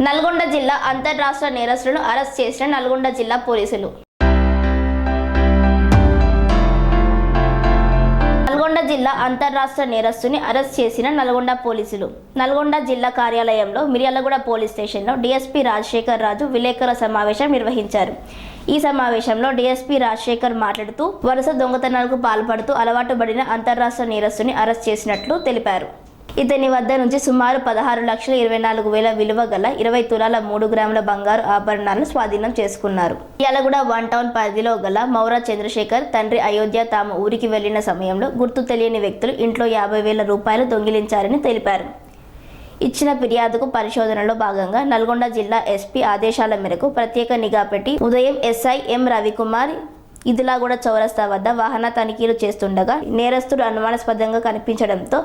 నల్గొండ జిల్లా అంతర్రాష్ట్ర నేరస్తులను అరెస్ట్ చేసిన నల్గొండ జిల్లా పోలీసులు. నల్గొండ జిల్లా అంతర్రాష్ట్ర నేరస్తుని అరెస్ట్ చేసిన నల్గొండ పోలీసులు. నల్గొండ జిల్లా కార్యాలయంలో మిర్యాలగూడ పోలీస్ స్టేషన్లో డీఎస్పీ రాజశేఖర్ రాజు విలేకరుల సమావేశం నిర్వహించారు. ఈ సమావేశంలో డీఎస్పీ రాజశేఖర్ మాట్లాడుతూ వరుస దొంగతనాలకు పాల్పడుతూ అలవాటు పడిన అంతర్రాష్ట్ర నేరస్తుని అరెస్ట్ చేసినట్లు తెలిపారు. ఇతని వద్ద నుంచి సుమారు 16,24,000 విలువ గల 20 తులాల 3 గ్రాముల బంగారు ఆభరణాలను స్వాధీనం చేసుకున్నారు. మిర్యాలగూడ 1 టౌన్ పరిధిలో గల మౌరా చంద్రశేఖర్ తండ్రి అయోధ్య తాము ఊరికి వెళ్లిన సమయంలో గుర్తు తెలియని వ్యక్తులు ఇంట్లో 50,000 రూపాయలు దొంగిలించారని తెలిపారు. ఇచ్చిన ఫిర్యాదుకు పరిశోధనలో భాగంగా నల్గొండ జిల్లా ఎస్పీ ఆదేశాల మేరకు ప్రత్యేక నిఘా పెట్టి ఉదయం ఎస్ఐ ఎం రవికుమార్ ఇదిలాగూడ చౌరస్తా వద్ద వాహన తనిఖీలు చేస్తుండగా నేరస్తుడు అనుమానాస్పదంగా కనిపించడంతో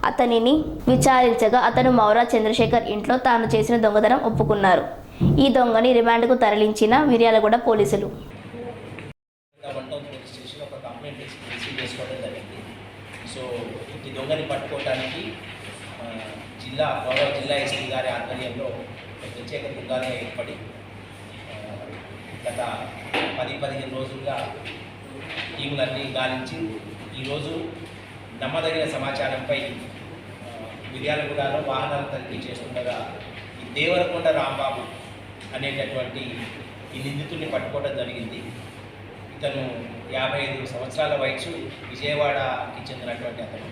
అతనిని విచారించగా అతను మౌరా చంద్రశేఖర్ ఇంట్లో తాను చేసిన దొంగతనం ఒప్పుకున్నారు. ఈ దొంగని రిమాండ్కు తరలించిన మిర్యాలగూడ పోలీసులు. జిల్లా ఎస్పీ గారి ఆధ్వర్యంలో ప్రత్యేక బృందాలు ఏర్పడి గత 10-15 రోజులుగా టీములన్నీ గాలించి ఈరోజు నమ్మదగిన సమాచారంపై మిర్యాలగూడలో వాహనాలు తనిఖీ చేస్తుండగా ఈ దేవరకొండ రాంబాబు అనేటటువంటి ఈ నిందితుడిని పట్టుకోవడం జరిగింది. ఇతను 55 సంవత్సరాల వయసు, విజయవాడకి చెందినటువంటి అతను.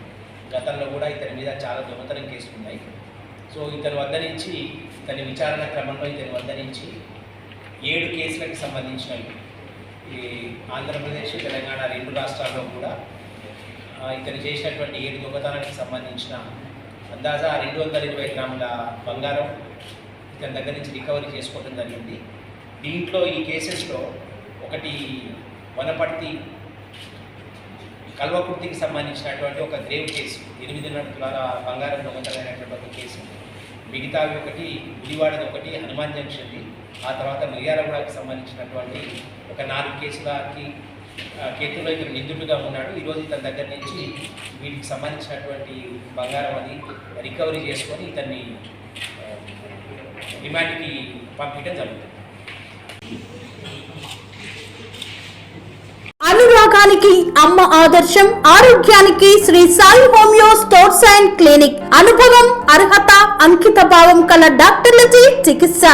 గతంలో కూడా ఇతని మీద చాలా దొంగతనం కేసులు ఉన్నాయి. సో ఇతని వద్ద నుంచి ఇతని విచారణ క్రమంలో ఇతని వద్ద నుంచి 7 కేసులకు సంబంధించినవి ఈ ఆంధ్రప్రదేశ్, తెలంగాణ 2 రాష్ట్రాల్లో కూడా ఇతను చేసినటువంటి 7 దొంగతనానికి సంబంధించిన అందాజా 220 గ్రాముల బంగారం ఇతని దగ్గర నుంచి రికవరీ చేసుకోవడం జరిగింది. దీంట్లో ఈ కేసెస్లో ఒకటి వనపర్తి కల్వకుర్తికి సంబంధించినటువంటి ఒక గ్రేవ్ కేసు, 8 తులాల బంగారం దొంగతనమైనటువంటి ఒక కేసు. మిగతావి ఒకటి గుడివాడది, ఒకటి హనుమాన్ జంక్షన్ది, ఆ తర్వాత మిర్యాలగూడకి సంబంధించినటువంటి ఒక 4 కేసులో ఇతను నిందితుడిగా ఉన్నాడు. ఈరోజు ఇతని దగ్గర నుంచి వీటికి సంబంధించినటువంటి బంగారం అది రికవరీ చేసుకొని ఇతన్ని రిమాండ్కి పంపించడం జరుగుతుంది. అనురాగానికి అమ్మ ఆదర్శం, ఆరోగ్యానికి Shri Sai homeo stores and clinic. అనుభవం, అర్హత, అంకిత భావం కల డాక్టర్లచే చికిత్స.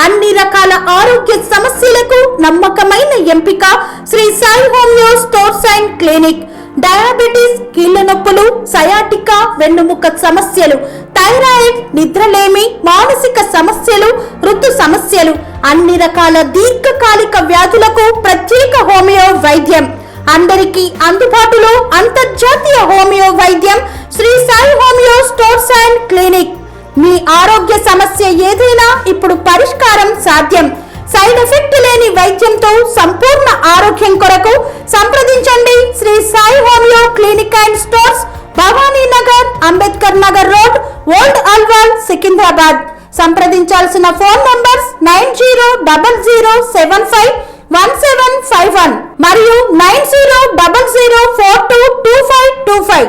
అన్ని రకాల ఆరోగ్య సమస్యలకు నమ్మకమైన ఎంపిక Shri Sai homeo stores and clinic. Diabetes, కీళ్ల నొప్పులు, సయాటికా, వెన్నుముక్క సమస్యలు, థైరాయిడ్, నిద్రలేమి, మానసిక సమస్యలు, ఋతు సమస్యలు, అన్ని రకాల దీర్ఘకాలిక వ్యాధులకు ప్రత్యేక హోమియో వైద్యం. అందరికీ అందుబాటులో అంతర్జాతీయ హోమియో వైద్యం Shri Sai homeo stores and clinic. మీ ఆరోగ్య సమస్య ఏదైనా ఇప్పుడు పరిష్కారం సాధ్యం. సైడ్ ఎఫెక్ట్ లేని వైద్యంతో సంపూర్ణ ఆరోగ్యం కొరకు సంప్రదించండి Shri Sai homeo clinic and stores, Bhavani Nagar, Ambedkar Nagar road, old Alwal, Secunderabad. సంప్రదించాల్సిన ఫోన్ నంబర్స్ 9000751751 మరియు 9000422525.